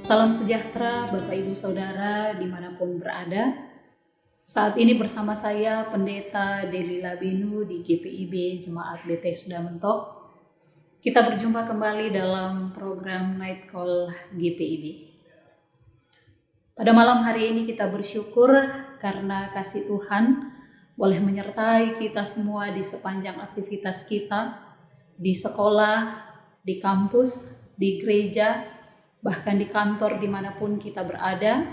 Salam sejahtera Bapak Ibu Saudara dimanapun berada. Saat ini bersama saya Pendeta Delila Benu di GPIB Jemaat Bethesda Mentok. Kita berjumpa kembali dalam program Night Call GPIB. Pada malam hari ini kita bersyukur karena kasih Tuhan boleh menyertai kita semua di sepanjang aktivitas kita, di sekolah, di kampus, di gereja, bahkan di kantor dimanapun kita berada.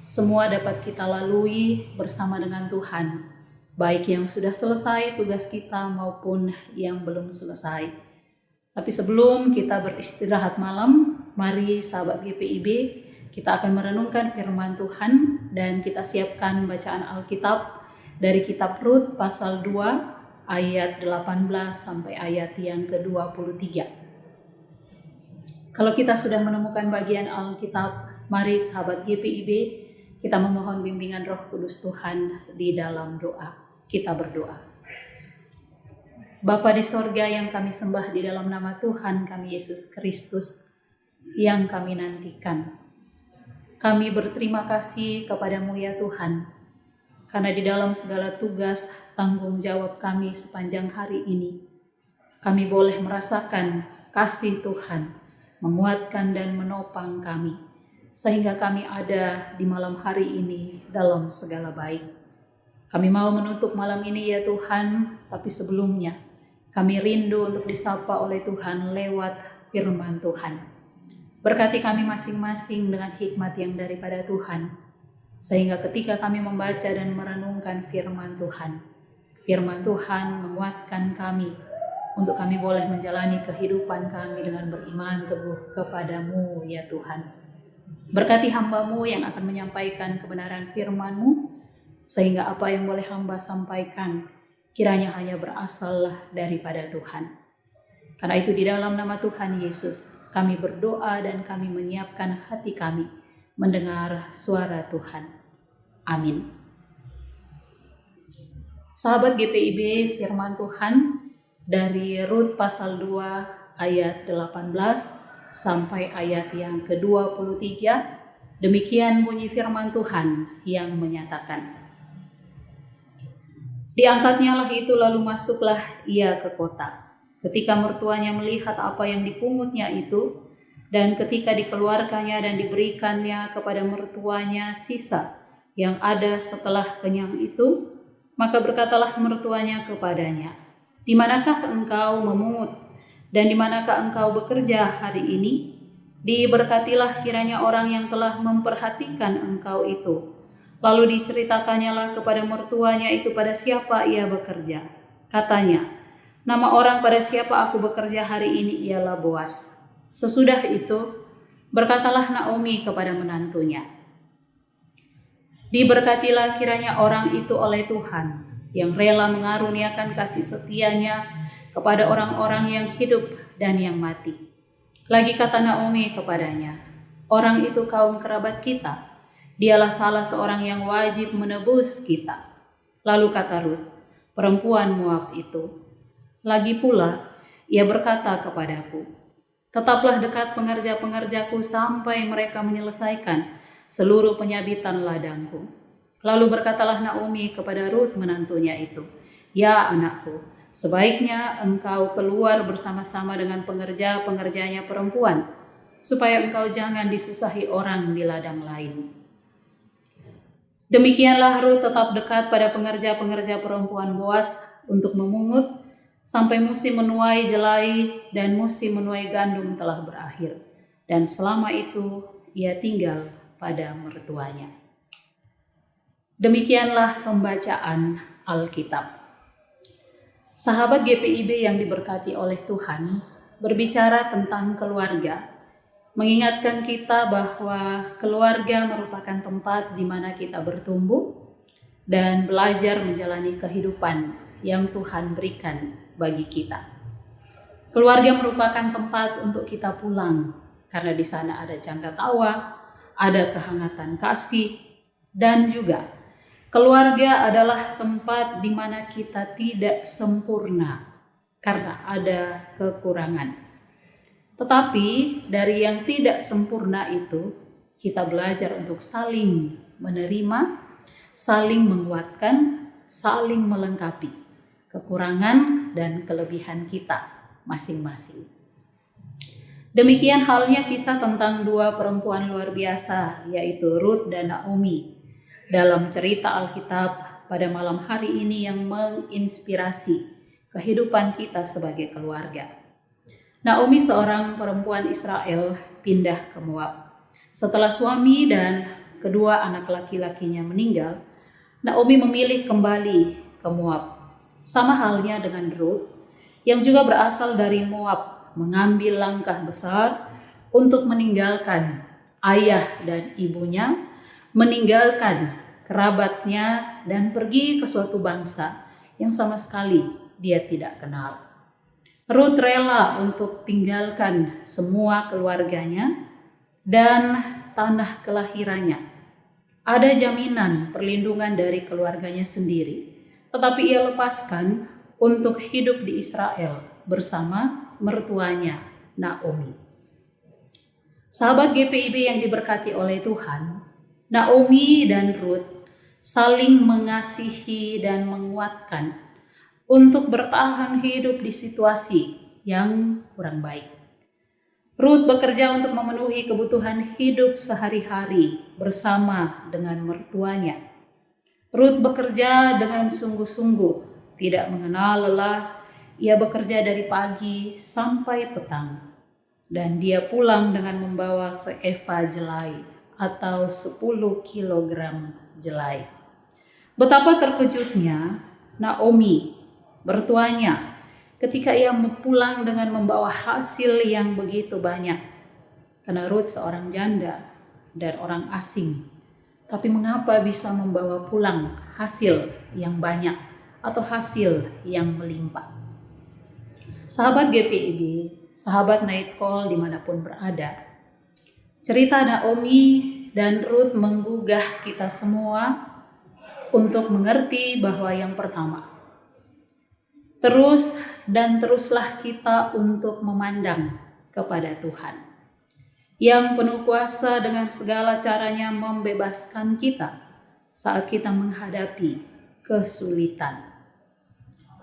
Semua dapat kita lalui bersama dengan Tuhan, baik yang sudah selesai tugas kita maupun yang belum selesai. Tapi sebelum kita beristirahat malam, mari sahabat GPIB, kita akan merenungkan firman Tuhan dan kita siapkan bacaan Alkitab dari kitab Rut pasal 2 ayat 18 sampai ayat yang ke-23. Kalau kita sudah menemukan bagian Alkitab, mari sahabat GPIB, kita memohon bimbingan Roh Kudus Tuhan di dalam doa. Kita berdoa. Bapa di sorga yang kami sembah di dalam nama Tuhan kami Yesus Kristus yang kami nantikan. Kami berterima kasih kepadamu ya Tuhan, karena di dalam segala tugas tanggung jawab kami sepanjang hari ini, kami boleh merasakan kasih Tuhan, menguatkan dan menopang kami, sehingga kami ada di malam hari ini dalam segala baik. Kami mau menutup malam ini ya Tuhan, tapi sebelumnya kami rindu untuk disapa oleh Tuhan lewat firman Tuhan. Berkati kami masing-masing dengan hikmat yang daripada Tuhan, sehingga ketika kami membaca dan merenungkan firman Tuhan menguatkan kami, untuk kami boleh menjalani kehidupan kami dengan beriman teguh kepadamu ya Tuhan. Berkati hamba-Mu yang akan menyampaikan kebenaran firman-Mu, sehingga apa yang boleh hamba sampaikan kiranya hanya berasal daripada Tuhan. Karena itu di dalam nama Tuhan Yesus kami berdoa dan kami menyiapkan hati kami mendengar suara Tuhan. Amin. Sahabat GPIB, firman Tuhan dari Rut pasal 2 ayat 18 sampai ayat yang ke-23, demikian bunyi firman Tuhan yang menyatakan, diangkatnyalah itu lalu masuklah ia ke kota. Ketika mertuanya melihat apa yang dipungutnya itu, dan ketika dikeluarkannya dan diberikannya kepada mertuanya sisa yang ada setelah kenyang itu, maka berkatalah mertuanya kepadanya, di manakah engkau memungut dan di manakah engkau bekerja hari ini? Diberkatilah kiranya orang yang telah memperhatikan engkau itu. Lalu diceritakannya kepada mertuanya itu pada siapa ia bekerja. Katanya, nama orang pada siapa aku bekerja hari ini ialah Boas. Sesudah itu, berkatalah Naomi kepada menantunya, diberkatilah kiranya orang itu oleh Tuhan, yang rela mengaruniakan kasih setianya kepada orang-orang yang hidup dan yang mati. Lagi kata Naomi kepadanya, orang itu kaum kerabat kita, dialah salah seorang yang wajib menebus kita. Lalu kata Rut, perempuan Moab itu, lagi pula ia berkata kepadaku, tetaplah dekat pengerja-pengerjaku sampai mereka menyelesaikan seluruh penyabitan ladangku. Lalu berkatalah Naomi kepada Rut menantunya itu, ya anakku, sebaiknya engkau keluar bersama-sama dengan pengerja-pengerjanya perempuan, supaya engkau jangan disusahi orang di ladang lain. Demikianlah Rut tetap dekat pada pengerja-pengerja perempuan Boas untuk memungut, sampai musim menuai jelai dan musim menuai gandum telah berakhir. Dan selama itu ia tinggal pada mertuanya. Demikianlah pembacaan Alkitab. Sahabat GPIB yang diberkati oleh Tuhan, berbicara tentang keluarga, mengingatkan kita bahwa keluarga merupakan tempat di mana kita bertumbuh dan belajar menjalani kehidupan yang Tuhan berikan bagi kita. Keluarga merupakan tempat untuk kita pulang, karena di sana ada canda tawa, ada kehangatan kasih, dan juga keluarga adalah tempat di mana kita tidak sempurna karena ada kekurangan. Tetapi dari yang tidak sempurna itu, kita belajar untuk saling menerima, saling menguatkan, saling melengkapi kekurangan dan kelebihan kita masing-masing. Demikian halnya kisah tentang dua perempuan luar biasa, yaitu Ruth dan Naomi, dalam cerita Alkitab pada malam hari ini yang menginspirasi kehidupan kita sebagai keluarga. Naomi seorang perempuan Israel pindah ke Moab. Setelah suami dan kedua anak laki-lakinya meninggal, Naomi memilih kembali ke Moab. Sama halnya dengan Ruth yang juga berasal dari Moab, mengambil langkah besar untuk meninggalkan ayah dan ibunya, meninggalkan kerabatnya dan pergi ke suatu bangsa yang sama sekali dia tidak kenal. Ruth rela untuk tinggalkan semua keluarganya dan tanah kelahirannya. Ada jaminan perlindungan dari keluarganya sendiri, tetapi ia lepaskan untuk hidup di Israel bersama mertuanya Naomi. Sahabat GPIB yang diberkati oleh Tuhan, Naomi dan Ruth saling mengasihi dan menguatkan untuk bertahan hidup di situasi yang kurang baik. Ruth bekerja untuk memenuhi kebutuhan hidup sehari-hari bersama dengan mertuanya. Ruth bekerja dengan sungguh-sungguh, tidak mengenal lelah. Ia bekerja dari pagi sampai petang, dan dia pulang dengan membawa seeva jelai atau 10 kilogram jelai. Betapa terkejutnya Naomi, mertuanya, ketika ia pulang dengan membawa hasil yang begitu banyak. Karena Ruth seorang janda dan orang asing, tapi mengapa bisa membawa pulang hasil yang banyak atau hasil yang melimpah? Sahabat GPIB, sahabat Night Call dimanapun berada, cerita Naomi dan Ruth menggugah kita semua untuk mengerti bahwa yang pertama, terus dan teruslah kita untuk memandang kepada Tuhan yang penuh kuasa dengan segala caranya membebaskan kita saat kita menghadapi kesulitan.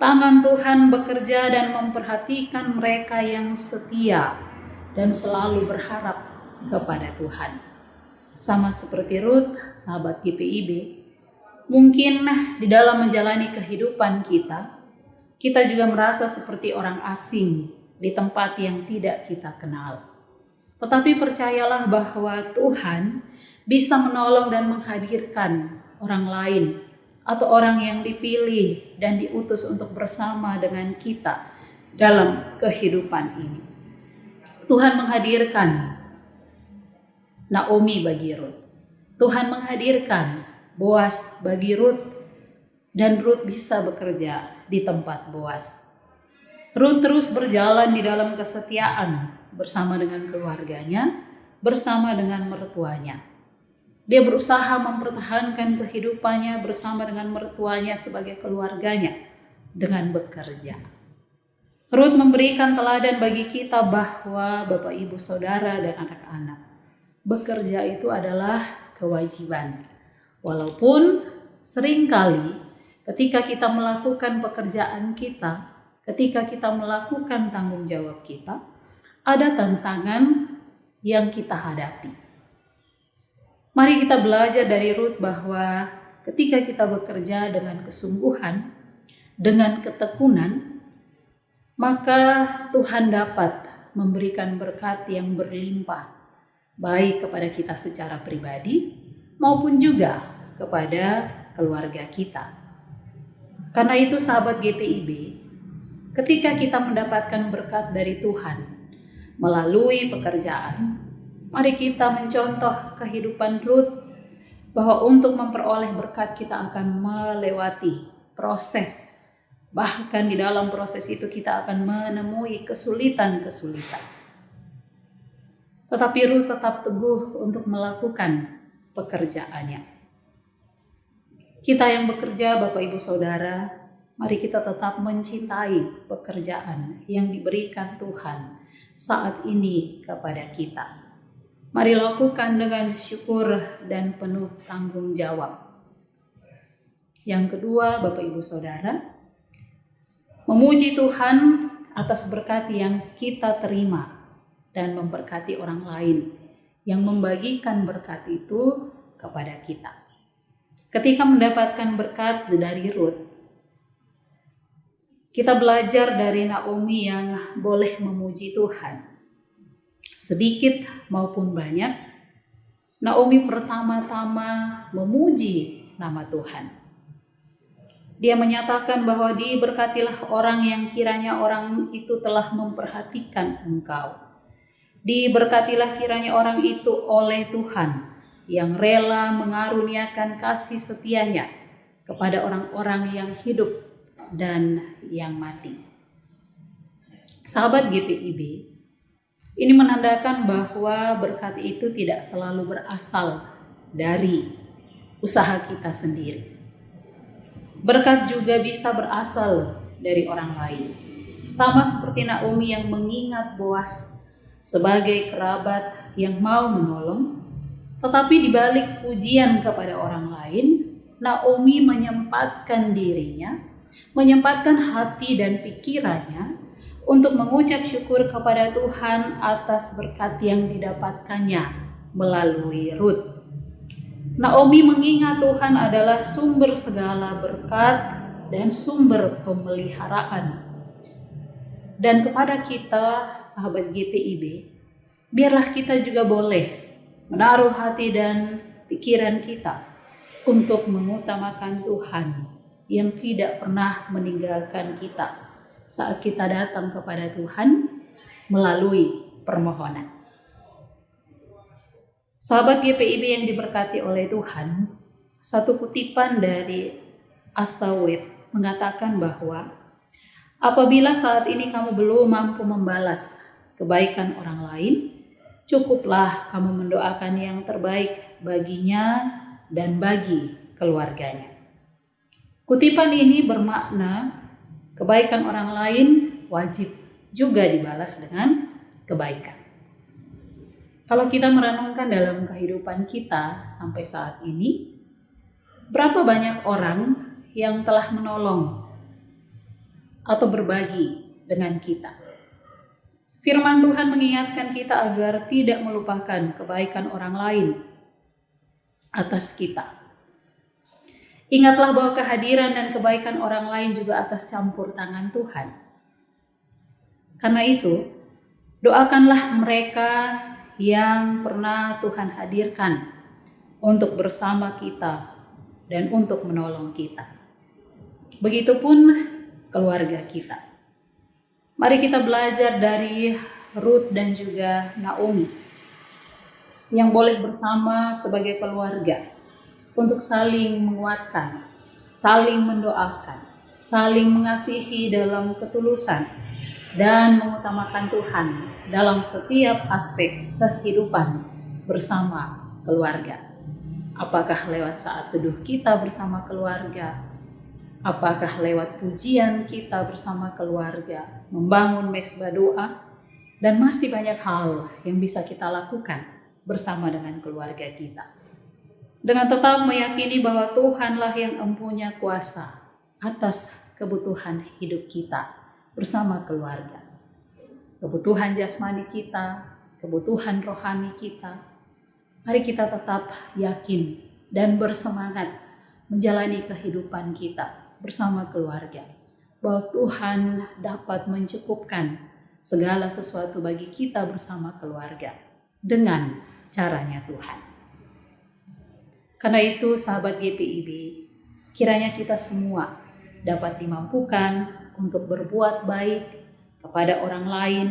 Tangan Tuhan bekerja dan memperhatikan mereka yang setia dan selalu berharap kepada Tuhan. Sama seperti Ruth, sahabat GPIB, mungkin di dalam menjalani kehidupan kita juga merasa seperti orang asing di tempat yang tidak kita kenal. Tetapi percayalah bahwa Tuhan bisa menolong dan menghadirkan orang lain atau orang yang dipilih dan diutus untuk bersama dengan kita dalam kehidupan ini. Tuhan menghadirkan Naomi bagi Ruth. Tuhan menghadirkan Boas bagi Ruth, dan Ruth bisa bekerja di tempat Boas. Ruth terus berjalan di dalam kesetiaan bersama dengan keluarganya, bersama dengan mertuanya. Dia berusaha mempertahankan kehidupannya bersama dengan mertuanya sebagai keluarganya dengan bekerja. Ruth memberikan teladan bagi kita bahwa Bapak, Ibu, Saudara, dan anak-anak, bekerja itu adalah kewajiban. Walaupun seringkali ketika kita melakukan pekerjaan kita, ketika kita melakukan tanggung jawab kita, ada tantangan yang kita hadapi. Mari kita belajar dari Ruth bahwa ketika kita bekerja dengan kesungguhan, dengan ketekunan, maka Tuhan dapat memberikan berkat yang berlimpah, baik kepada kita secara pribadi maupun juga kepada keluarga kita. Karena itu sahabat GPIB, ketika kita mendapatkan berkat dari Tuhan melalui pekerjaan, mari kita mencontoh kehidupan Ruth bahwa untuk memperoleh berkat kita akan melewati proses. Bahkan di dalam proses itu kita akan menemui kesulitan-kesulitan. Tetapi Ruth tetap teguh untuk melakukan pekerjaannya. Kita yang bekerja, Bapak, Ibu, Saudara, mari kita tetap mencintai pekerjaan yang diberikan Tuhan saat ini kepada kita. Mari lakukan dengan syukur dan penuh tanggung jawab. Yang kedua, Bapak Ibu Saudara, memuji Tuhan atas berkat yang kita terima dan memberkati orang lain yang membagikan berkat itu kepada kita. Ketika mendapatkan berkat dari Ruth, kita belajar dari Naomi yang boleh memuji Tuhan. Sedikit maupun banyak, Naomi pertama-tama memuji nama Tuhan. Dia menyatakan bahwa diberkatilah orang yang kiranya orang itu telah memperhatikan engkau. Diberkatilah kiranya orang itu oleh Tuhan yang rela mengaruniakan kasih setianya kepada orang-orang yang hidup dan yang mati. Sahabat GPIB, ini menandakan bahwa berkat itu tidak selalu berasal dari usaha kita sendiri. Berkat juga bisa berasal dari orang lain. Sama seperti Naomi yang mengingat Boas sebagai kerabat yang mau menolong, tetapi di balik pujian kepada orang lain, Naomi menyempatkan dirinya, menyempatkan hati dan pikirannya untuk mengucap syukur kepada Tuhan atas berkat yang didapatkannya melalui Ruth. Naomi mengingat Tuhan adalah sumber segala berkat dan sumber pemeliharaan. Dan kepada kita, sahabat GPIB, biarlah kita juga boleh menaruh hati dan pikiran kita untuk mengutamakan Tuhan yang tidak pernah meninggalkan kita saat kita datang kepada Tuhan melalui permohonan. Sahabat GPIB yang diberkati oleh Tuhan, satu kutipan dari Asawit mengatakan bahwa apabila saat ini kamu belum mampu membalas kebaikan orang lain, cukuplah kamu mendoakan yang terbaik baginya dan bagi keluarganya. Kutipan ini bermakna kebaikan orang lain wajib juga dibalas dengan kebaikan. Kalau kita merenungkan dalam kehidupan kita sampai saat ini, berapa banyak orang yang telah menolong atau berbagi dengan kita? Firman Tuhan mengingatkan kita agar tidak melupakan kebaikan orang lain atas kita. Ingatlah bahwa kehadiran dan kebaikan orang lain juga atas campur tangan Tuhan. Karena itu, doakanlah mereka yang pernah Tuhan hadirkan untuk bersama kita dan untuk menolong kita. Begitupun keluarga kita. Mari kita belajar dari Ruth dan juga Naomi yang boleh bersama sebagai keluarga untuk saling menguatkan, saling mendoakan, saling mengasihi dalam ketulusan dan mengutamakan Tuhan dalam setiap aspek kehidupan bersama keluarga. Apakah lewat saat teduh kita bersama keluarga, apakah lewat pujian kita bersama keluarga, membangun mesbah doa, dan masih banyak hal yang bisa kita lakukan bersama dengan keluarga kita. Dengan tetap meyakini bahwa Tuhanlah yang empunya kuasa atas kebutuhan hidup kita bersama keluarga. Kebutuhan jasmani kita, kebutuhan rohani kita. Mari kita tetap yakin dan bersemangat menjalani kehidupan kita bersama keluarga. Bahwa Tuhan dapat mencukupkan segala sesuatu bagi kita bersama keluarga dengan caranya Tuhan. Karena itu sahabat GPIB, kiranya kita semua dapat dimampukan untuk berbuat baik kepada orang lain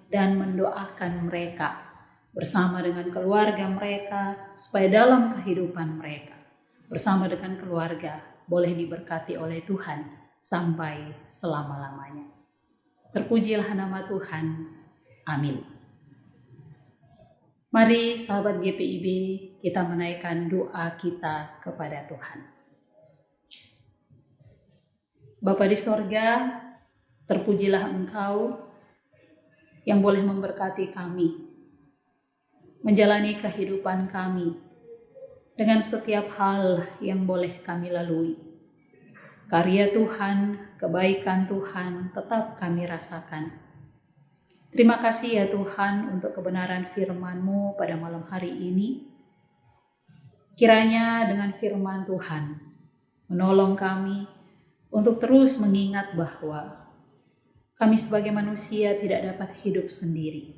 dan mendoakan mereka bersama dengan keluarga mereka supaya dalam kehidupan mereka bersama dengan keluarga boleh diberkati oleh Tuhan sampai selama-lamanya. Terpujilah nama Tuhan. Amin. Mari sahabat GPIB kita menaikkan doa kita kepada Tuhan. Bapa di sorga, terpujilah Engkau yang boleh memberkati kami menjalani kehidupan kami dengan setiap hal yang boleh kami lalui. Karya Tuhan, kebaikan Tuhan tetap kami rasakan. Terima kasih ya Tuhan untuk kebenaran firman-Mu pada malam hari ini. Kiranya dengan firman Tuhan menolong kami untuk terus mengingat bahwa kami sebagai manusia tidak dapat hidup sendiri.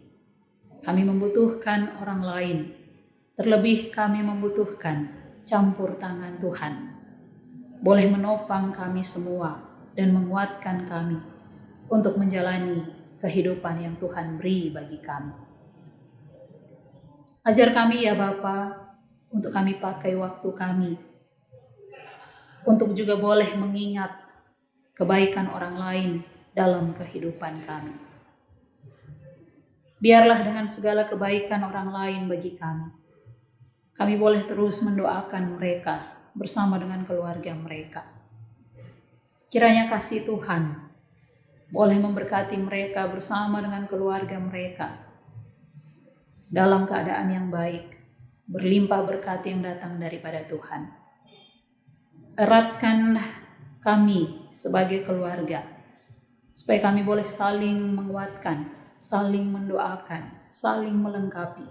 Kami membutuhkan orang lain, terlebih kami membutuhkan campur tangan Tuhan. Boleh menopang kami semua dan menguatkan kami untuk menjalani kehidupan yang Tuhan beri bagi kami. Ajar kami ya Bapa, untuk kami pakai waktu kami, untuk juga boleh mengingat kebaikan orang lain dalam kehidupan kami. Biarlah dengan segala kebaikan orang lain bagi kami boleh terus mendoakan mereka bersama dengan keluarga mereka. Kiranya kasih Tuhan boleh memberkati mereka bersama dengan keluarga mereka dalam keadaan yang baik, berlimpah berkat yang datang daripada Tuhan. Eratkan kami sebagai keluarga, supaya kami boleh saling menguatkan, saling mendoakan, saling melengkapi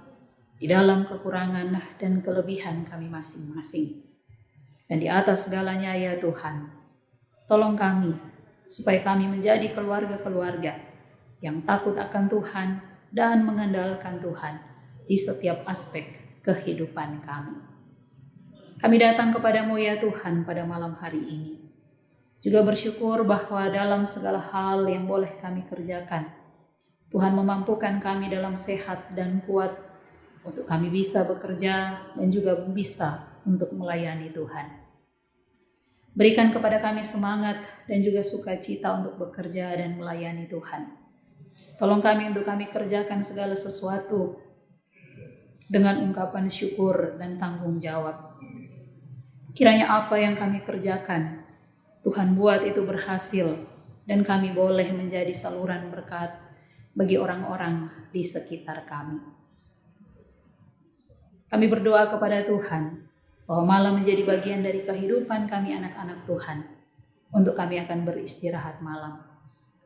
di dalam kekurangan dan kelebihan kami masing-masing. Dan di atas segalanya ya Tuhan, tolong kami supaya kami menjadi keluarga-keluarga yang takut akan Tuhan dan mengandalkan Tuhan di setiap aspek kehidupan kami. Kami datang kepadamu ya Tuhan pada malam hari ini, juga bersyukur bahwa dalam segala hal yang boleh kami kerjakan, Tuhan memampukan kami dalam sehat dan kuat untuk kami bisa bekerja dan juga bisa untuk melayani Tuhan. Berikan kepada kami semangat dan juga sukacita untuk bekerja dan melayani Tuhan. Tolong kami untuk kami kerjakan segala sesuatu dengan ungkapan syukur dan tanggung jawab. Kiranya apa yang kami kerjakan, Tuhan buat itu berhasil dan kami boleh menjadi saluran berkat bagi orang-orang di sekitar kami. Kami berdoa kepada Tuhan bahwa malam menjadi bagian dari kehidupan kami anak-anak Tuhan, untuk kami akan beristirahat malam.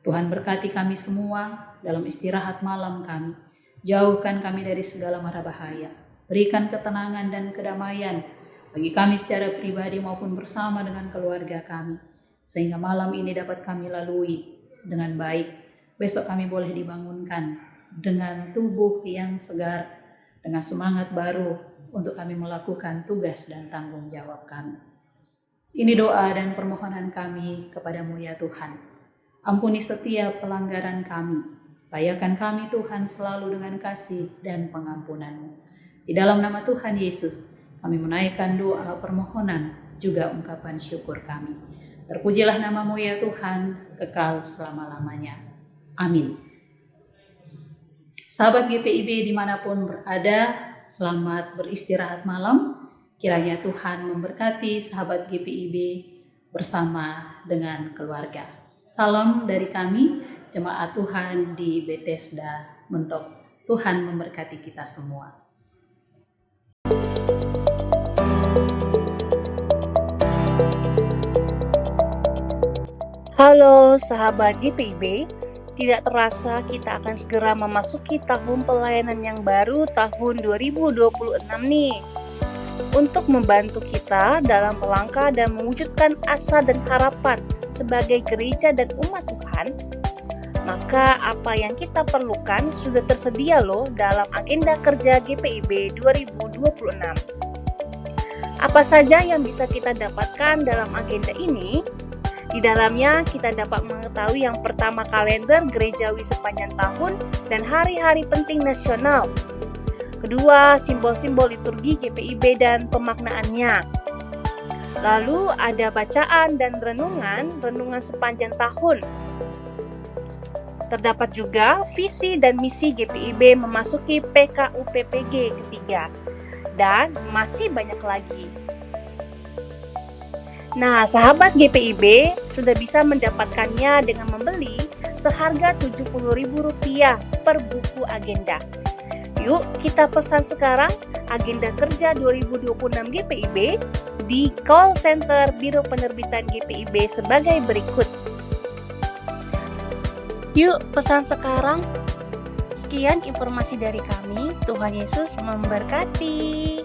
Tuhan berkati kami semua dalam istirahat malam kami. Jauhkan kami dari segala mara bahaya. Berikan ketenangan dan kedamaian bagi kami secara pribadi maupun bersama dengan keluarga kami, sehingga malam ini dapat kami lalui dengan baik. Besok kami boleh dibangunkan dengan tubuh yang segar, dengan semangat baru untuk kami melakukan tugas dan tanggung jawab kami. Ini doa dan permohonan kami kepadamu ya Tuhan. Ampuni setiap pelanggaran kami. Layakan kami Tuhan selalu dengan kasih dan pengampunan-Mu. Di dalam nama Tuhan Yesus, kami menaikkan doa permohonan juga ungkapan syukur kami. Terpujilah nama-Mu ya Tuhan, kekal selama-lamanya. Amin. Sahabat GPIB dimanapun berada, selamat beristirahat malam. Kiranya Tuhan memberkati sahabat GPIB bersama dengan keluarga. Salam dari kami, jemaat Tuhan di Bethesda Mentok. Tuhan memberkati kita semua. Halo sahabat GPIB, tidak terasa kita akan segera memasuki tahun pelayanan yang baru tahun 2026 nih. Untuk membantu kita dalam melangkah dan mewujudkan asa dan harapan sebagai gereja dan umat Tuhan, maka apa yang kita perlukan sudah tersedia loh dalam agenda kerja GPIB 2026. Apa saja yang bisa kita dapatkan dalam agenda ini? Di dalamnya kita dapat mengetahui yang pertama kalender gerejawi sepanjang tahun dan hari-hari penting nasional. Kedua, simbol-simbol liturgi GPIB dan pemaknaannya. Lalu ada bacaan dan renungan sepanjang tahun. Terdapat juga visi dan misi GPIB memasuki PKUPPG ketiga. Dan masih banyak lagi. Nah, sahabat GPIB sudah bisa mendapatkannya dengan membeli seharga Rp70.000 per buku agenda. Yuk kita pesan sekarang agenda kerja 2026 GPIB di call center Biro Penerbitan GPIB sebagai berikut. Yuk pesan sekarang. Sekian informasi dari kami. Tuhan Yesus memberkati.